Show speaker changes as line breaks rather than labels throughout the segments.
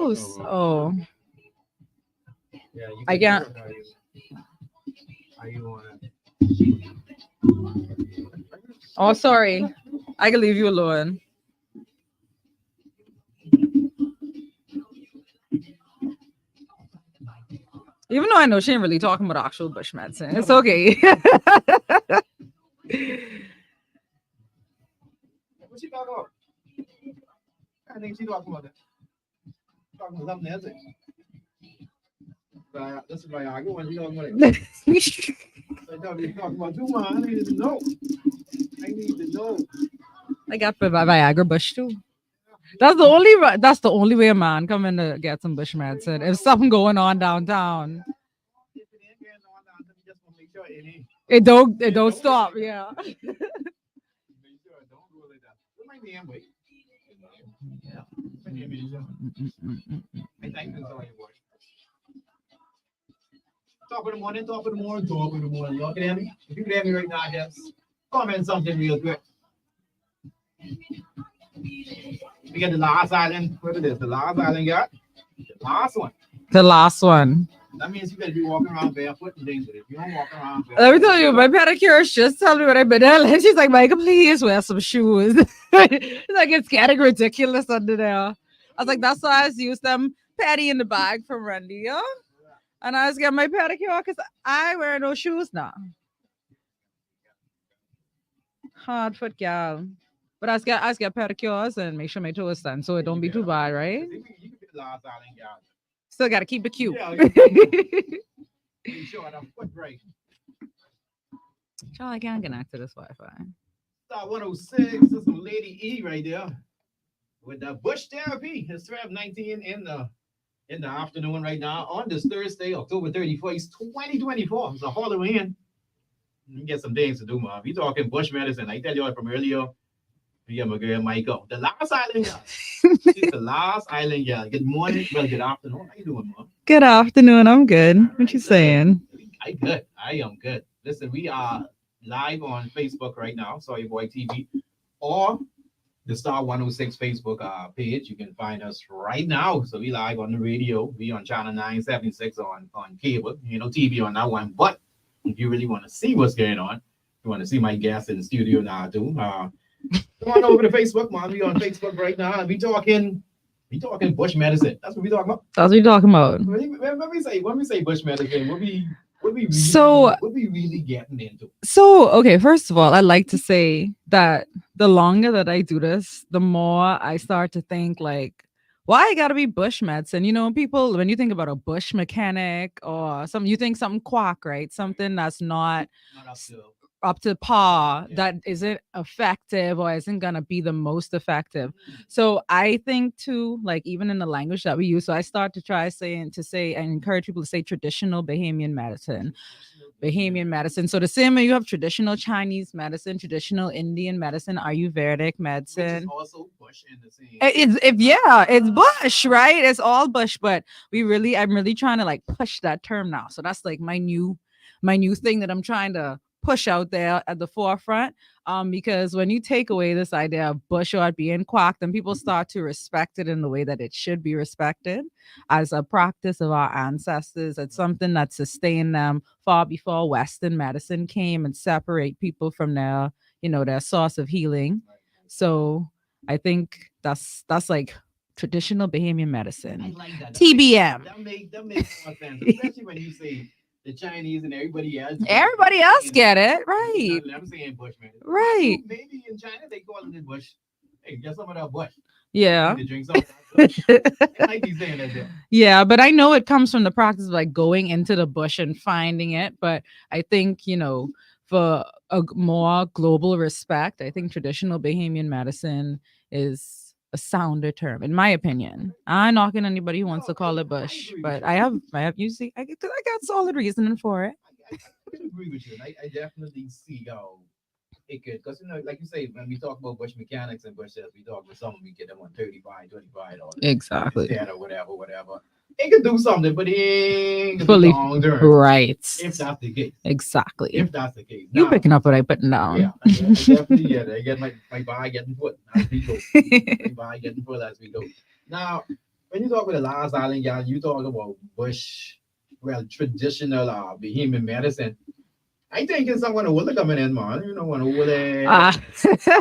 juice. Oh,
Yeah, you
I
can
can't.
do it how you want it.
Oh, sorry. I can leave you alone. Even though I know she ain't really talking about actual bush medicine. It's okay.
What she talking about? I think she talking about that. Talking about something else. This is Viagra when she talking about it. I thought you talking about too much. I need to know. I need to know.
I got Viagra bush too. That's the only way a man come in to get some bush medicine. If something going on downtown,
If it ain't getting on down, then we just want to make sure it ain't.
it don't stop. Yeah.
Make sure it don't go like that. What my name, wait? My name is I think that's all you want. Top of the morning, top of the morning, top of the morning. Y'all can hear me? If you can hear me right now, just comment something real quick. We got the last island. What it is? The last island got the last one.
The last one.
That means you better be walking around barefoot and things with it. If you don't walk around barefoot,
Let me tell you, my pedicurist just tell me what I've been at. She's like, Michael, please wear some shoes. It's like it's getting ridiculous under there. I was like, that's why I just use them patty in the bag from Randy, yeah? And I was getting my pedicure because I wear no shoes now. Hard foot gal. But I just get pedicures and make sure my toes stand so it don't be too bad, right?
you can get the last island got.
Still gotta keep it cute.
Yeah, be sure that foot right.
Child, I can't connect to this Wi-Fi.
Star 106. This is some Lady E right there with the Bush Therapy. It's 12:19 in the afternoon right now on this Thursday, October 31st, 2024. It's a Halloween. You get some things to do, man. We talking bush medicine. I tell you from earlier. We got my girl Michael. The last island girl. She's the last island girl. Good morning. Well, good afternoon. How you doing, mom?
Good afternoon. I'm good. What you saying?
I good. I am good. Listen, we are live on Facebook right now. Sorry Boy TV. Or the Star 106 Facebook page. You can find us right now. So we live on the radio. We on channel 976 on cable. You know, TV on that one. But if you really want to see what's going on, you want to see my guests in the studio now too. Come on over to Facebook, man. We on Facebook right now. We talking bush medicine. That's what we talking about.
That's what we talking about.
When we say bush medicine, what we really getting into?
So, okay, first of all, I'd like to say that the longer that I do this, the more I start to think like, why it gotta be bush medicine? You know, people, when you think about a bush mechanic or something, you think something quack, right? Something that's not up to par, that isn't effective or isn't gonna be the most effective. So I think too, like even in the language that we use, so I start to try and encourage people to say traditional Bahamian medicine. Bahamian medicine. So the same way you have traditional Chinese medicine, traditional Indian medicine, Ayurvedic medicine.
Which is also bush in the same.
It's bush, right? It's all bush, but I'm really trying to like push that term now. So that's like my new thing that I'm trying to push out there at the forefront, because when you take away this idea of bush or being quack, then people start to respect it in the way that it should be respected as a practice of our ancestors. It's something that sustained them far before Western medicine came and separate people from their source of healing. So I think that's like traditional Bahamian medicine.
I like that.
TBM.
That makes more sense, especially when you say the Chinese and everybody else.
Everybody else get it, right?
I'm saying bush medicine.
Right.
Maybe in China they call it bush. Hey, get some of that bush.
Yeah.
To drink some of that bush. They might be saying that there.
Yeah, but I know it comes from the practice of like going into the bush and finding it. But I think, for a more global respect, I think traditional Bahamian medicine is a sounder term, in my opinion. I'm not knocking anybody who wants to call it bush, but I got solid reasoning for it.
I can agree with you. I definitely see how it could, because like you say, when we talk about bush mechanics and bush sales, we talk with someone, we get them on $35, $25
exactly,
or whatever. It can do something, but it ain't
fully
long term.
Right.
If that's the case.
Exactly.
If that's the case.
You picking up what I putting down.
Yeah, I definitely. I get my buy getting put as we go. My buy getting put as we go. Now, when you talk about the last island, y'all, you talk about bush, well, traditional Bahamian medicine. I think it's someone who will coming in, man. You know, one who will,
Ah,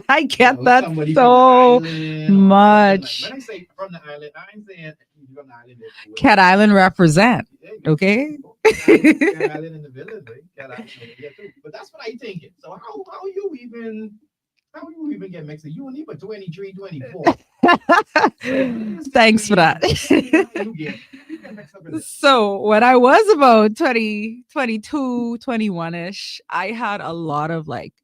I get that
somebody from the
so
island or something like. When
much.
I say from the island, I ain't saying from the island. That's cool.
Cat Island represent.
Yeah,
Okay.
Cat Island in the village, right? Cat Island over here too. But that's what I thinking. So how you even get mixed? You only but 23, 24.
Thanks for that.
You get mixed up in this.
So when I was about 20, 22, 21-ish, I had a lot of like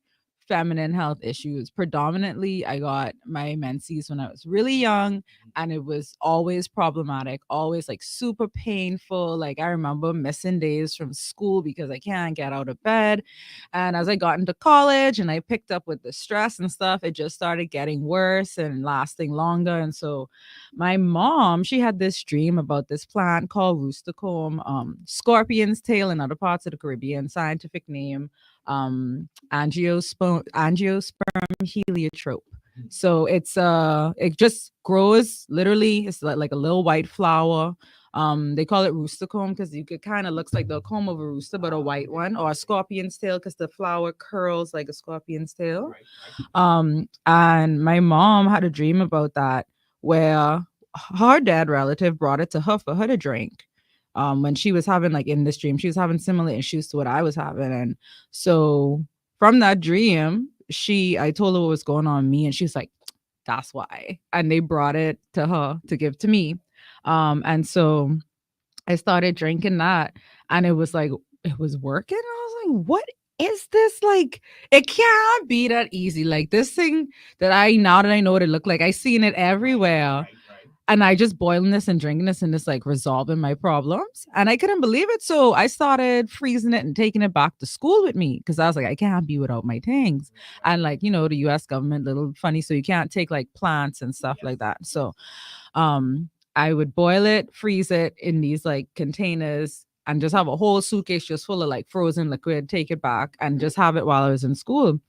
feminine health issues. Predominantly, I got my menses when I was really young, and it was always problematic, always like super painful. Like I remember missing days from school because I can't get out of bed. And as I got into college and I picked up with the stress and stuff, it just started getting worse and lasting longer. And so my mom, she had this dream about this plant called rooster comb, scorpion's tail in other parts of the Caribbean, scientific name, angiosperm heliotrope. So it just grows literally. It's like a little white flower. They call it rooster comb because you could kind of looks like the comb of a rooster, but a white one, or a scorpion's tail because the flower curls like a scorpion's tail.
Right, right.
And my mom had a dream about that where her dead relative brought it to her for her to drink. When she was having like in this dream, she was having similar issues to what I was having. And so from that dream, I told her what was going on with me, and she was like, that's why. And they brought it to her to give to me. And so I started drinking that, and it was like it was working. I was like, what is this? Like, it can't be that easy. Like this thing that now that I know what it looked like, I seen it everywhere.
Right, right.
And I just boiling this and drinking this and it's like resolving my problems. And I couldn't believe it. So I started freezing it and taking it back to school with me because I was like, I can't be without my things. And like, the US government, little funny. So you can't take like plants and stuff like that. So I would boil it, freeze it in these like containers and just have a whole suitcase just full of like frozen liquid, take it back and just have it while I was in school.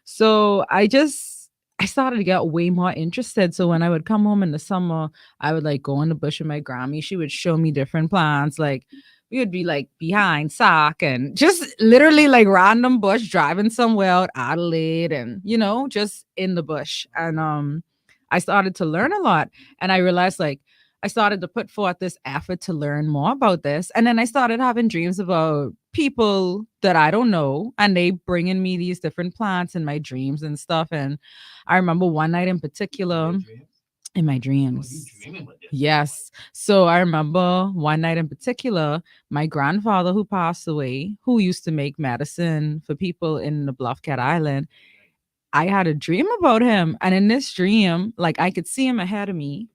So I started to get way more interested. So when I would come home in the summer, I would like go in the bush with my Grammy. She would show me different plants. Like we would be like behind Sac and just literally like random bush driving somewhere out Adelaide and just in the bush. And I started to learn a lot. And I realized like I started to put forth this effort to learn more about this. And then I started having dreams about people that I don't know, and they bringing me these different plants in my dreams and stuff. And I remember one night in particular, in my
Oh, you
dreams.
dreaming about this?
Yes. So I remember one night in particular, my grandfather who passed away, who used to make medicine for people in the Bluff Cat Island. I had a dream about him. And in this dream, like I could see him ahead of me,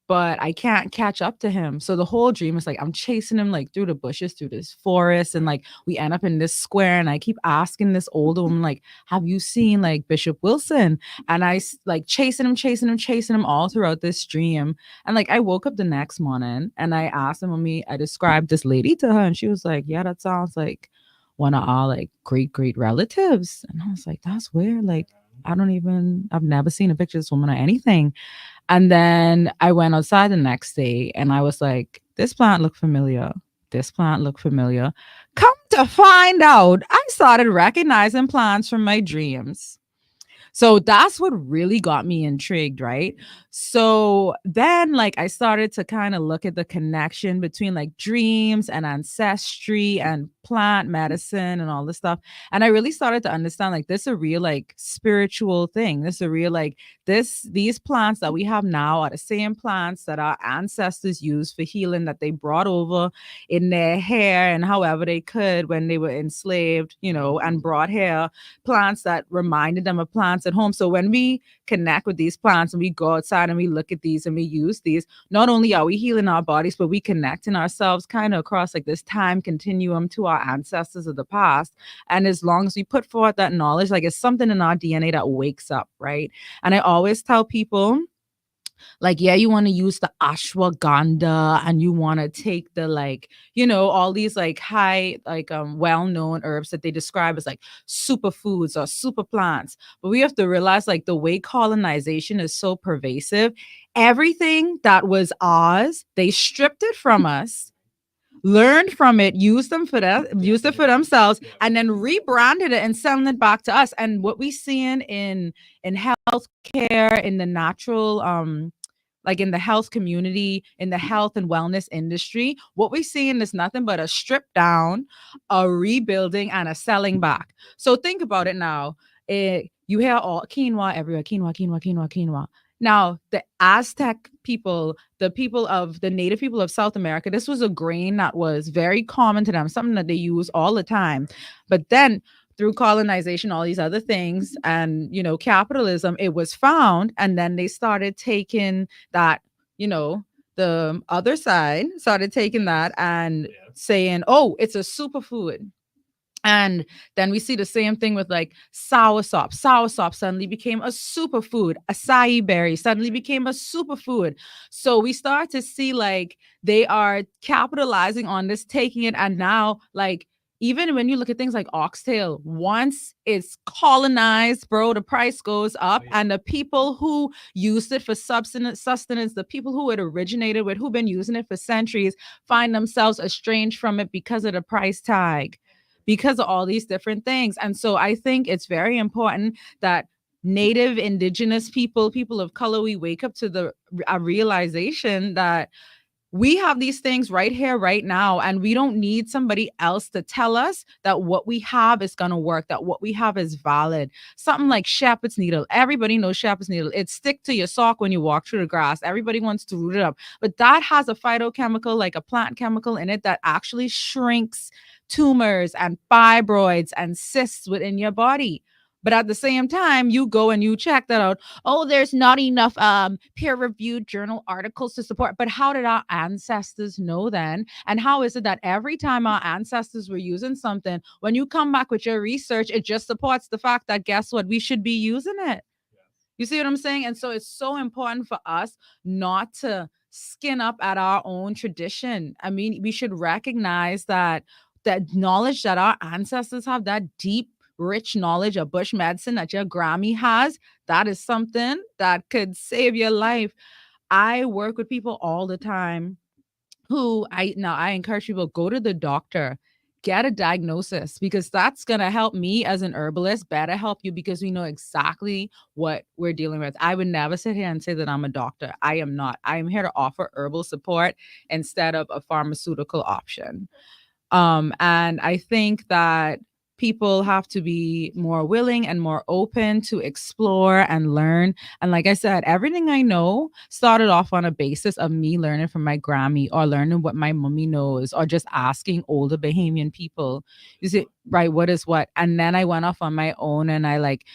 but I can't catch up to him. So the whole dream is like I'm chasing him like through the bushes, through this forest, and like we end up in this square. And I keep asking this older woman, like, "Have you seen like Bishop Wilson?" And like chasing him all throughout this dream. And like I woke up the next morning and I asked him, I described this lady to her, and she was like, "Yeah, that sounds like one of our like great relatives." And I was like, "That's weird. Like I've never seen a picture of this woman or anything." And then I went outside the next day and I was like, this plant looked familiar. This plant looked familiar. Come to find out, I started recognizing plants from my dreams. So that's what really got me intrigued, right? So then, like, I started to kind of look at the connection between like dreams and ancestry and plant medicine and all this stuff. And I really started to understand like this is a real like spiritual thing. This is a real like these plants that we have now are the same plants that our ancestors used for healing that they brought over in their hair and however they could when they were enslaved, and brought hair plants that reminded them of plants at home. So when we connect with these plants and we go outside and we look at these and we use these, not only are we healing our bodies, but we connecting ourselves kind of across like this time continuum to our ancestors of the past. And as long as we put forth that knowledge, like it's something in our DNA that wakes up, right? And I always tell people Like, yeah, you want to use the ashwagandha and you want to take the like, all these like high, like well-known herbs that they describe as like superfoods or super plants. But we have to realize like the way colonization is so pervasive, everything that was ours, they stripped it from us, learned from it, used them for that, used it for themselves, and then rebranded it and selling it back to us. And what we seeing in healthcare, in the natural like in the health community, in the health and wellness industry, what we're seeing is nothing but a strip down, a rebuilding, and a selling back. So think about it now. You hear all quinoa everywhere, quinoa, quinoa, quinoa, quinoa. Now, the Aztec people, the native people of South America, this was a grain that was very common to them, something that they use all the time. But then through colonization, all these other things, and capitalism, it was found, and then they started taking that, the other side started taking that and saying, oh, it's a superfood. And then we see the same thing with like soursop. Soursop suddenly became a superfood. Acai berry suddenly became a superfood. So we start to see like they are capitalizing on this, taking it, and now like even when you look at things like oxtail, once it's colonized, bro, the price goes up, and the people who used it for sustenance, the people who it originated with, who've been using it for centuries, find themselves estranged from it because of the price tag, because of all these different things. And so I think it's very important that native, indigenous people, people of color, we wake up to the realization that we have these things right here, right now, and we don't need somebody else to tell us that what we have is going to work, that what we have is valid. Something like shepherd's needle. Everybody knows shepherd's needle. It stick to your sock when you walk through the grass. Everybody wants to root it up. But that has a phytochemical, like a plant chemical in it, that actually shrinks tumors and fibroids and cysts within your body. But at the same time, you go and you check that out. Oh, there's not enough peer-reviewed journal articles to support. But how did our ancestors know then? And how is it that every time our ancestors were using something, when you come back with your research, it just supports the fact that guess what? We should be using it. You see what I'm saying? And so it's so important for us not to skin up at our own tradition. I mean, we should recognize that knowledge that our ancestors have, that deep, rich knowledge of bush medicine that your Grammy has, that is something that could save your life. I work with people all the time who I encourage people, go to the doctor, get a diagnosis, because that's going to help me as an herbalist better help you, because we know exactly what we're dealing with. I would never sit here and say that I'm a doctor. I am not. I am here to offer herbal support instead of a pharmaceutical option. And I think that people have to be more willing and more open to explore and learn. And like I said, everything I know started off on a basis of me learning from my Grammy, or learning what my mummy knows, or just asking older Bahamian people, you see, right, what is what? And then I went off on my own and I like,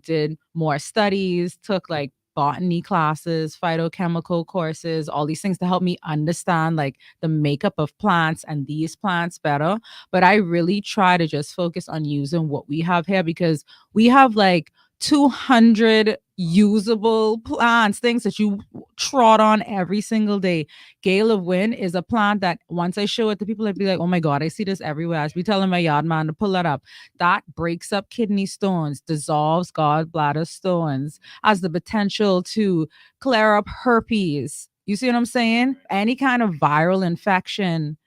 did more studies, took like botany classes, phytochemical courses, all these things to help me understand like the makeup of plants and these plants better. But I really try to just focus on using what we have here, because we have like 200 usable plants, things that you trot on every single day. Gale of Wind is a plant that once I show it to people, I'd be like, oh my God, I see this everywhere. I should be telling my yard man to pull that up. That breaks up kidney stones, dissolves gallbladder stones, has the potential to clear up herpes. You see what I'm saying? Any kind of viral infection.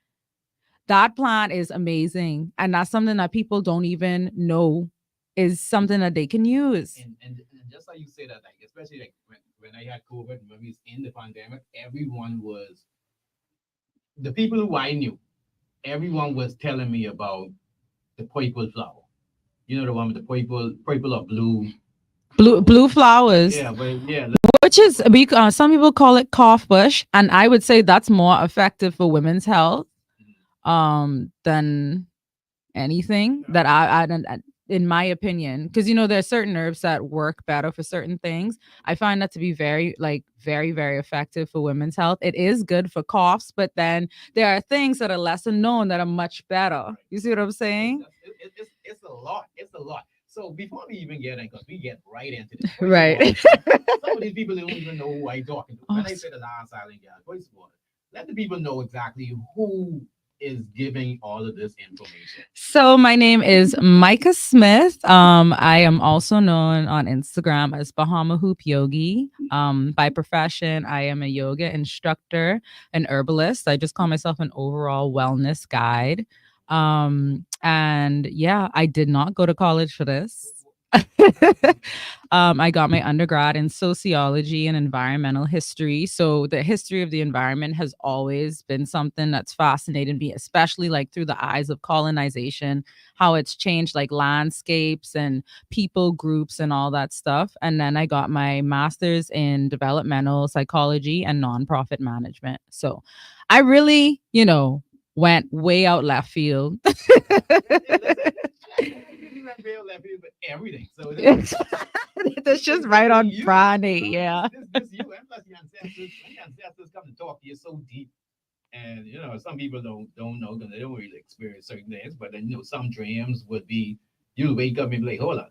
That plant is amazing. And that's something that people don't even know is something that they can use.
And just like you say that, like especially like when I had COVID, when we was in the pandemic, everyone was, the people who I knew, everyone was telling me about the purple flower. You know, the one with the purple or blue.
Blue flowers.
Yeah, but yeah.
Which is, some people call it cough bush, and I would say that's more effective for women's health than anything that I in my opinion, because there are certain herbs that work better for certain things. I find that to be very very effective for women's health. It is good for coughs, but then there are things that are lesser known that are much better. You see what I'm saying?
It's a lot. It's a lot. So before we even get in, because we get right into this,
Right.
some of these people don't even know who I'm talking to. When
Oh,
I say the last island guy, first of all, let the people know exactly who is giving all of this information.
so my name is Micah Smith. I am also known on Instagram as Bahama Hoop Yogi. By profession, I am a yoga instructor, an herbalist. I just call myself an overall wellness guide. And yeah, I did not go to college for this. I got my undergrad in sociology and environmental history. So the history of the environment has always been something that's fascinated me, especially like through the eyes of colonization, how it's changed like landscapes and people groups and all that stuff. And then I got my master's in developmental psychology and nonprofit management. So I really, went way out left field.
Everything. So
That's just right on Friday. Yeah.
this you and plus your ancestors, when your ancestors come to talk to you so deep. And some people don't know because they don't really experience certain things. But then some dreams would be you'll wake up and be like, hold on,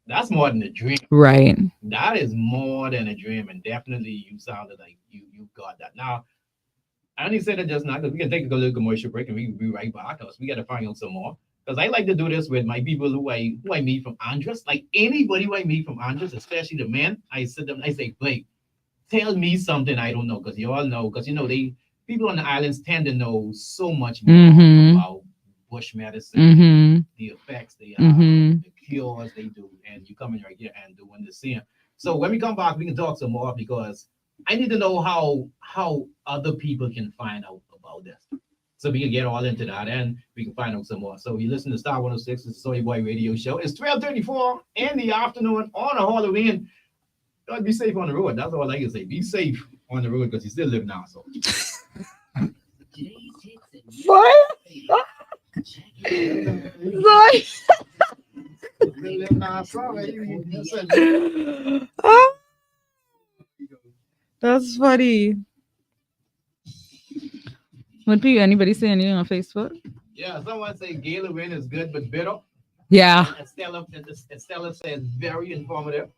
that's more than a dream.
Right.
That is more than a dream, and definitely you sounded like you got that. Now I only said it just now because we can take a little commercial break and we can be right back because we got to find out some more. Because I like to do this with my people who I meet from Andros. Like anybody who I meet from Andros, especially the men, I sit them, I say, Blake, tell me something I don't know. Because you all know, because they people on the islands tend to know so much more about bush medicine, the effects they have, the cures they do, and you come in right here and doing the same. So when we come back, we can talk some more because I need to know how other people can find out about this. So we can get all into that and we can find out some more. So you listen to Star 106, it's the Soy Boy Radio Show. It's 12:34 in the afternoon on a Halloween. Don't be safe on the road. That's all I can say. Be safe on the road because you still live now. So
What? That's funny. Would anybody say anything on Facebook?
Yeah, someone say Gala Win is good but bitter.
Yeah.
Estella says very informative.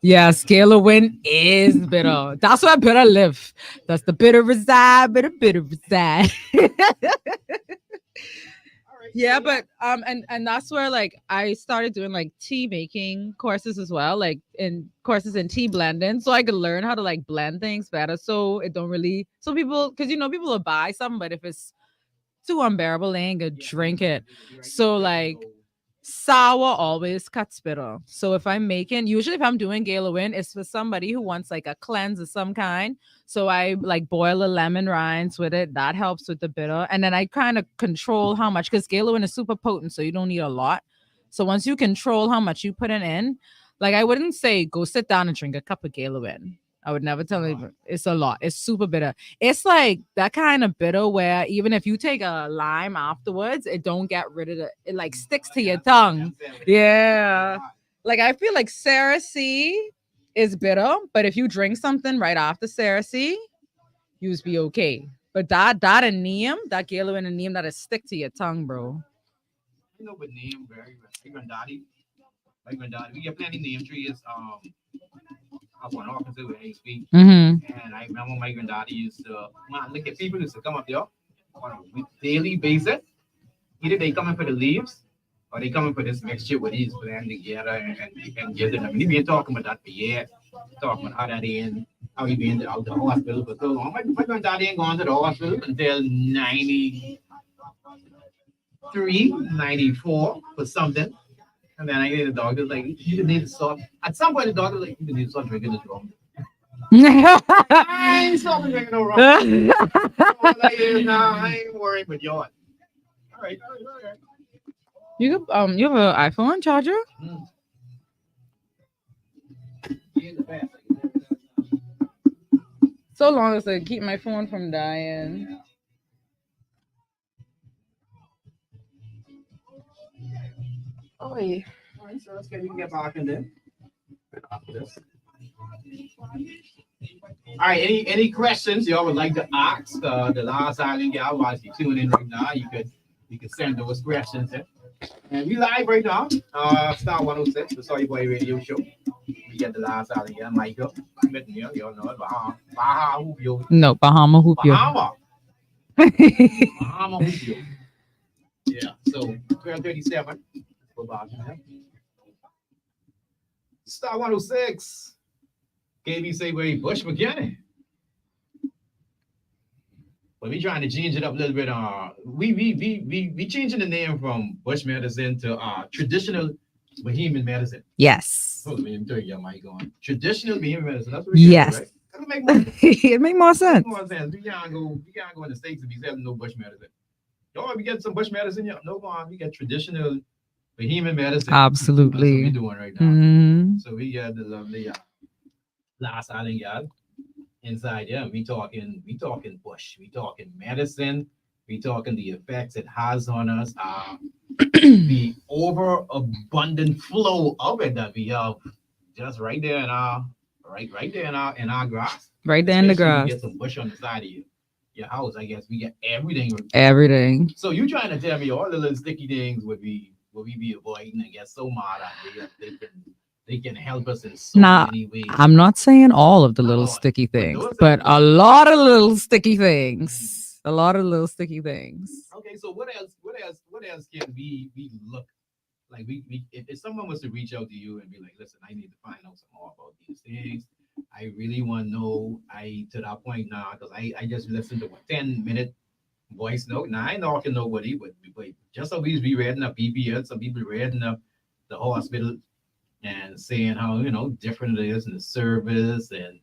Yeah, Scalar Win is bitter. That's where bitter live. That's the bitter reside, bitter reside. Yeah, but and that's where like I started doing like tea making courses as well, like in courses in tea blending, so I could learn how to like blend things better. So it don't really people because people will buy something, but if it's too unbearable, they ain't gonna drink it. So like sour always cuts bitter. So if if I'm doing Gala Win, it's for somebody who wants like a cleanse of some kind. So I like boil a lemon rinds with it. That helps with the bitter. And then I kind of control how much because Gala Win is super potent, so you don't need a lot. So once you control how much you put it in, like I wouldn't say go sit down and drink a cup of Gala Win. I would never tell you it's a lot. It's super bitter. It's like that kind of bitter where even if you take a lime afterwards, it don't get rid of it like sticks to your tongue. Yeah. Like I feel like Sarah C is bitter, but if you drink something right after Sarah C, you'll be okay. But that and neem, that yellow and neem that'll stick to your tongue, bro.
With neem very my granddaddy. We get plenty of neem trees. Up on Arkansas with HP. And I remember my granddaddy used to, look at people used to come up there on a daily basis. Either they come in for the leaves or they come in for this mixture with these blend together and give them. I mean, he been talking about that for years, talking about how that is, how he been out the hospital for so long. My granddaddy ain't gone to the hospital until 93, 94 for something. And then I get the doctor like, you need to stop. At some point, the doctor like, you need to stop drinking this rum. I ain't stopping drinking no rum. I ain't worried with yours. All right.
You have an iPhone charger? So long as I keep my phone from dying.
Oh, yeah. All right, so let's get you can get back in there. After this. All right, any questions y'all would like to ask the last island gal while she tuning in right now? You could send those questions in. And we live right now. Star 106, the Soy Boy Radio Show. We get the last out of here, Michael. Smith here, you all know it. Baha Hoopio.
No, Bahama hoop yo.
Bahama. Bahama Hoopio. Yeah, so 1237. Go back now. Star 106. KB say where Bush McKinney. But we trying to change it up a little bit. We changing the name from Bush medicine to traditional Bahamian medicine.
Yes.
Oh, let me tell you, mic on. Traditional Bahamian medicine. That's what we're
Yes.
doing, right? That'll make more sense.
It make more sense.
More sense. We can't go in the States and be selling no Bush medicine. Oh, we get some Bush medicine, yeah. No, we get traditional Bahamian medicine.
Absolutely.
That's what we're doing right now.
Mhm.
So we got the lovely last island yard inside. Yeah, we talking bush. We talking medicine. We talking the effects it has on us. The overabundant flow of it that we have just right there in our right there in our grass.
Right there in the
Especially
grass.
We get some bush on the side of your house. I guess we get everything.
Everything.
So you trying to tell me all the little sticky things would we be avoiding and get so mad at they can help us in so
Nah,
many ways.
I'm not saying all of the little
No,
sticky
but
things,
those
but
are-
a lot of little sticky things. A lot of little sticky things.
Okay, so what else can we look like we if someone was to reach out to you and be like, listen, I need to find out some more about these things. I really want to know. I to that point now because I just listened to a 10-minute voice note. Now I ain't talking nobody, but just always be reading up PPL, some people reading up the hospital and saying how different it is in the service and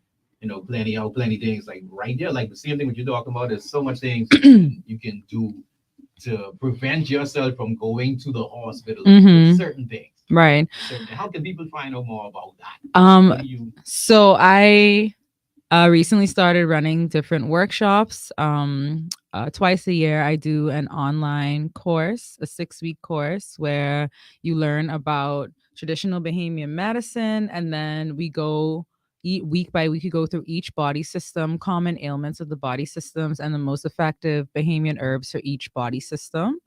plenty things like right there, like the same thing what you're talking about. There's so much things you can do to prevent yourself from going to the hospital
Mhm.
with certain things.
Right.
How can people find out more about that? What do you
So I recently started running different workshops. Twice a year, I do an online course, a 6-week course where you learn about traditional Bahamian medicine, and then we go week by week. You go through each body system, common ailments of the body systems, and the most effective Bahamian herbs for each body system.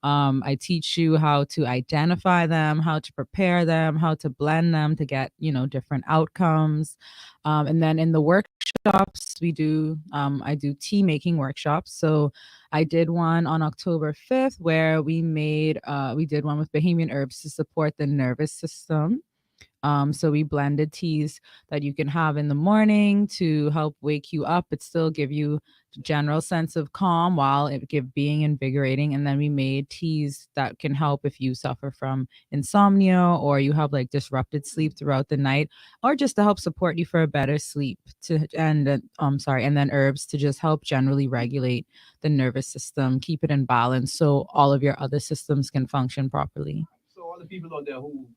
I teach you how to identify them, how to prepare them, how to blend them to get, different outcomes. And then in the workshops, I do tea making workshops. So I did one on October 5th where we did one with Bahamian herbs to support the nervous system. So we blended teas that you can have in the morning to help wake you up, but still give you the general sense of calm while it being invigorating. And then we made teas that can help if you suffer from insomnia or you have like disrupted sleep throughout the night, or just to help support you for a better sleep. And then herbs to just help generally regulate the nervous system, keep it in balance, so all of your other systems can function properly.
So all the people out there who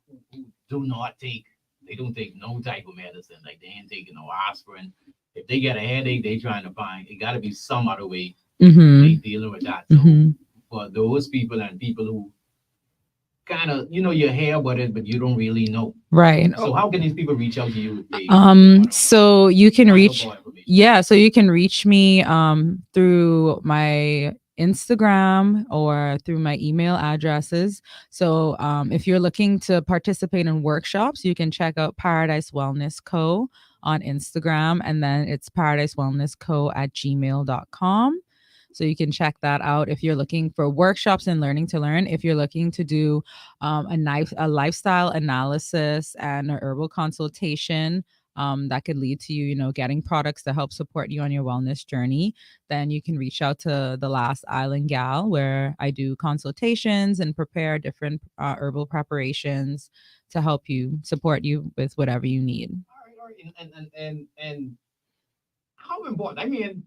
do not take, they don't take no type of medicine, like they ain't taking no aspirin. If they get a headache, they trying to find it got to be some other way
Mm-hmm.
they dealing with that. So
Mm-hmm.
for those people and people who kind of you hear about it, but you don't really know.
Right.
So how can these people reach out to you? If they
So you can
find out
reach
more information?
Yeah, so you can reach me through my Instagram or through my email addresses. So if you're looking to participate in workshops, you can check out Paradise Wellness Co. on Instagram, and then it's paradisewellnessco@gmail.com. So you can check that out if you're looking for workshops and learning to learn. If you're looking to do a lifestyle analysis and a herbal consultation, that could lead to you, getting products to help support you on your wellness journey, then you can reach out to the Last Island Gal, where I do consultations and prepare different herbal preparations to help you support you with whatever you need.
All right. And how important? I mean,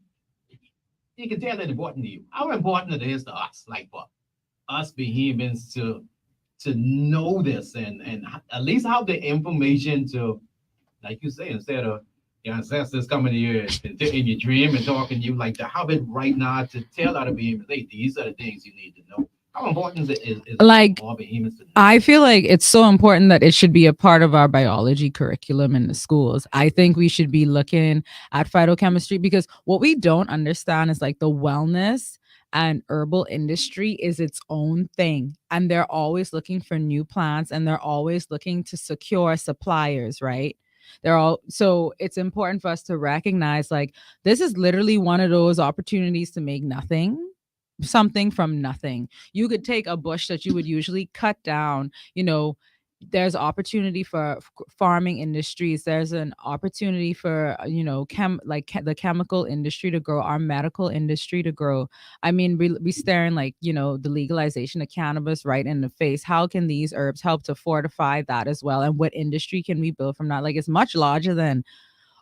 you can tell that important to you. How important it is to us, like for us Bahamians to know this and at least have the information to, like you say, instead of your ancestors coming to you in your dream and talking to you, like to have it right now to tell other Bahamians, hey, these are the things you need to know. How important is
Like,
all behemoths to know?
I feel like it's so important that it should be a part of our biology curriculum in the schools. I think we should be looking at phytochemistry because what we don't understand is like the wellness and herbal industry is its own thing. And they're always looking for new plants and they're always looking to secure suppliers, right? They're all so it's important for us to recognize like this is literally one of those opportunities to make something from nothing. You could take a bush that you would usually cut down, there's opportunity for farming industries. There's an opportunity for the chemical industry to grow, our medical industry to grow. I mean, we staring like the legalization of cannabis right in the face. How can these herbs help to fortify that as well, and what industry can we build from that? Like, it's much larger than,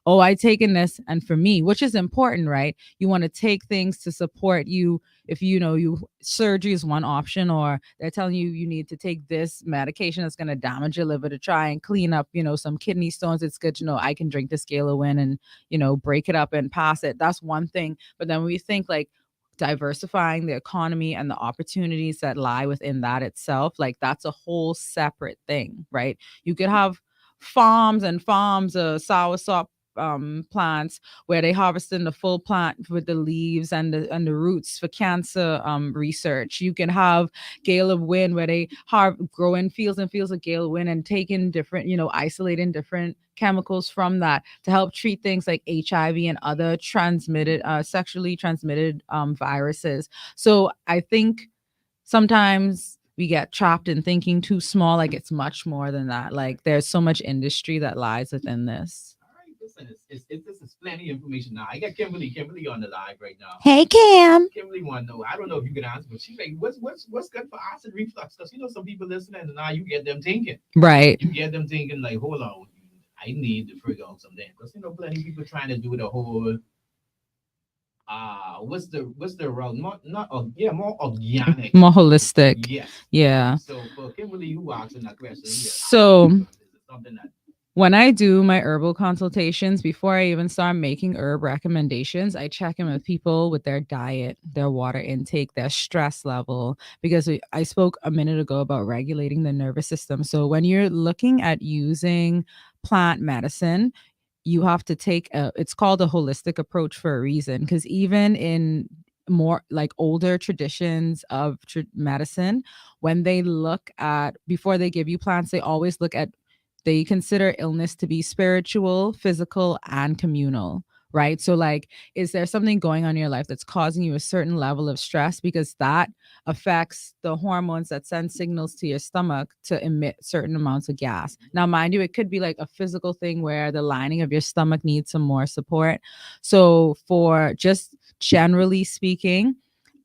oh, I taken this and for me, which is important, right? You want to take things to support you. If you surgery is one option, or they're telling you you need to take this medication that's going to damage your liver to try and clean up, some kidney stones. It's good to know I can drink this Galawin and, break it up and pass it. That's one thing. But then when we think like diversifying the economy and the opportunities that lie within that itself, like that's a whole separate thing, right? You could have farms and farms of soursop plants where they harvesting the full plant with the leaves and the roots for cancer research. You can have gale of wind where they growing fields and fields of gale of wind and taking different, isolating different chemicals from that to help treat things like HIV and other sexually transmitted viruses. So I think sometimes we get trapped in thinking too small, like it's much more than that. Like there's so much industry that lies within this.
All right, listen, this is plenty of information now. I got Kimberly on the live right now.
Hey, Cam.
Kimberly want to know. I don't know if you can answer, but she's like, what's good for acid reflux? Because some people listening, and now you get them thinking.
Right.
You get them thinking like, hold on, I need to figure out something. Because plenty of people trying to do the whole what's the route? More organic,
more holistic.
Yes.
Yeah.
So for Kimberly who asking that question,
so
is it something that
when I do my herbal consultations, before I even start making herb recommendations, I check in with people with their diet, their water intake, their stress level, because I spoke a minute ago about regulating the nervous system. So when you're looking at using plant medicine, you have to take it's called a holistic approach for a reason, because even in more like older traditions of medicine, when they look at, before they give you plants, they always look at, they consider illness to be spiritual, physical, and communal, right? So like, is there something going on in your life that's causing you a certain level of stress? Because that affects the hormones that send signals to your stomach to emit certain amounts of gas. Now, mind you, it could be like a physical thing where the lining of your stomach needs some more support. So for just generally speaking,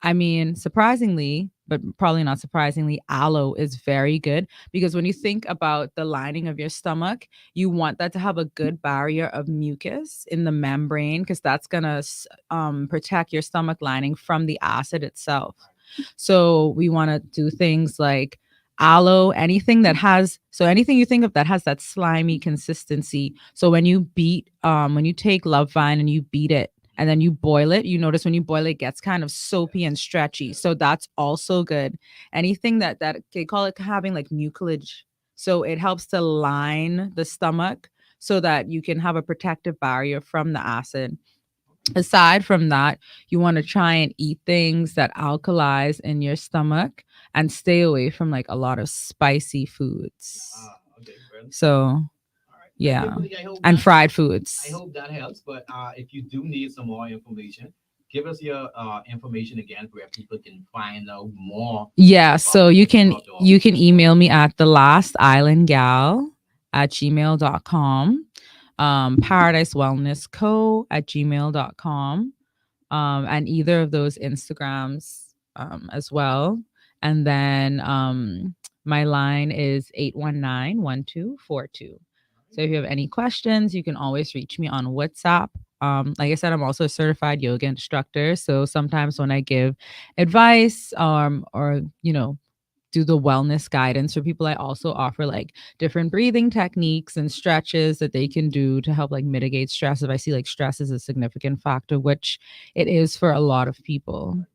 I mean, surprisingly, but probably not surprisingly, aloe is very good, because when you think about the lining of your stomach, you want that to have a good barrier of mucus in the membrane, because that's going to protect your stomach lining from the acid itself. So we want to do things like aloe, anything you think of that has that slimy consistency. So when you when you take love vine and you beat it, and then you boil it, you notice when you boil it gets kind of soapy and stretchy. So that's also good. Anything that they call it having like mucilage. So it helps to line the stomach so that you can have a protective barrier from the acid. Aside from that, you want to try and eat things that alkalize in your stomach and stay away from like a lot of spicy foods.
Okay,
so yeah, and fried foods.
I hope that helps. But if you do need some more information, give us your information again where people can find out more.
Yeah, so you can email me at thelastislandgal@gmail.com, Paradise Wellness Co @gmail.com, and either of those Instagrams as well. And then my line is 819-1242. So if you have any questions, you can always reach me on WhatsApp. Like I said, I'm also a certified yoga instructor. So sometimes when I give advice or do the wellness guidance for people, I also offer like different breathing techniques and stretches that they can do to help like mitigate stress. If I see like stress is a significant factor, which it is for a lot of people.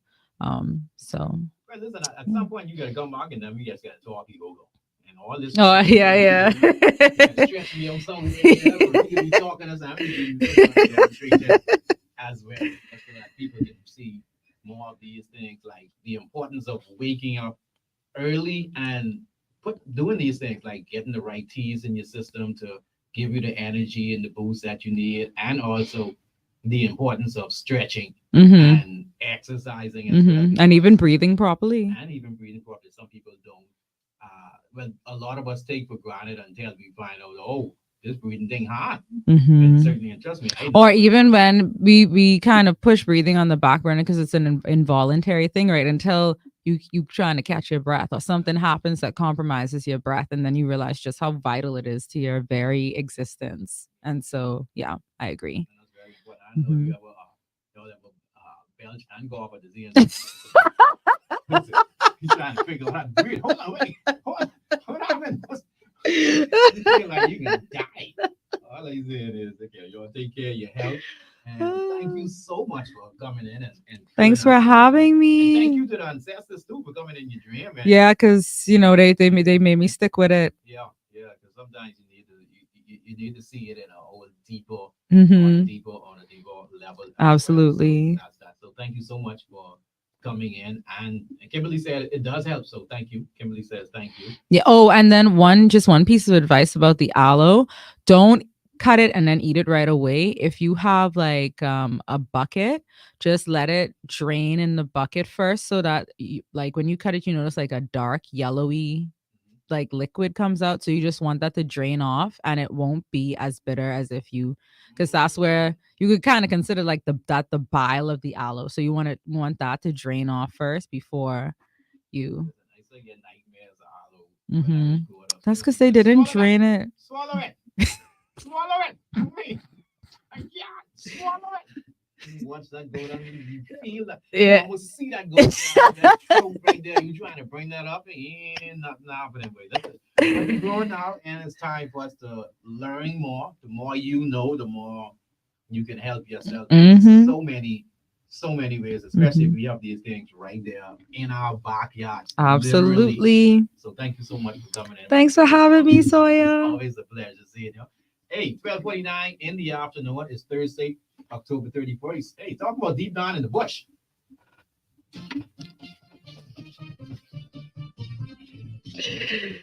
So
Well, listen, at some point you gotta come back and then we just gotta talk go. And all this.
Oh yeah.
Stress me out somewhere. We can be talking as I'm demonstration as well. That's so that people can see more of these things, like the importance of waking up early and doing these things, like getting the right teas in your system to give you the energy and the boost that you need, and also the importance of stretching and exercising as well,
and even breathing properly.
Some people don't. Well, a lot of us take for granted until we find out, oh, this breathing thing hard. And certainly, and trust me.
Or even when we kind of push breathing on the back burner because it's an involuntary thing, right? Until you trying to catch your breath or something happens that compromises your breath, and then you realize just how vital it is to your very existence. And so, yeah, I agree.
That's very important. I know you have a Belch and golf at the Z. Listen, he's trying to figure out how to breathe. Hold on, wait. Hold on. You feel like you can die. All I said is, okay, you want to take care of your health. And thank you so much for coming in. And
thanks for having me.
And thank you to the ancestors too for coming in your dream. And
yeah, because they made me stick with it.
Yeah, because sometimes you need to see it in a whole deeper, on a deeper level.
Absolutely.
So that's that. So thank you so much for coming in. And Kimberly said it does help. So thank you. Kimberly says thank you.
Yeah. Oh, and then one piece of advice about the aloe: don't cut it and then eat it right away. If you have like a bucket, just let it drain in the bucket first, so that like when you cut it, you notice like a dark yellowy like liquid comes out. So you just want that to drain off, and it won't be as bitter as if you, because that's where you could kind of consider like the bile of the aloe. So you want that to drain off first before you. That's because they didn't drain it.
Swallow it. Swallow it. Yeah, swallow it. You watch that go down, you feel that.
Yeah.
You almost see that go down. That throat right there. You trying to bring that up and nothing happening. We're growing now, and it's time for us to learn more. The more you know, the more you can help yourself. So many ways, especially if we have these things right there in our backyard.
Absolutely.
Literally. So thank you so much for coming in.
Thanks for having me, Soya.
Always a pleasure seeing you. Hey, 12:49 in the afternoon. It's Thursday, October 31st. Hey, talk about deep down in the bush.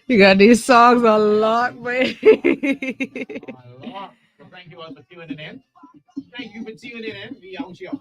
You got these songs a lot, man.
A lot. So thank you all for tuning in. Thank you for tuning in. We out here.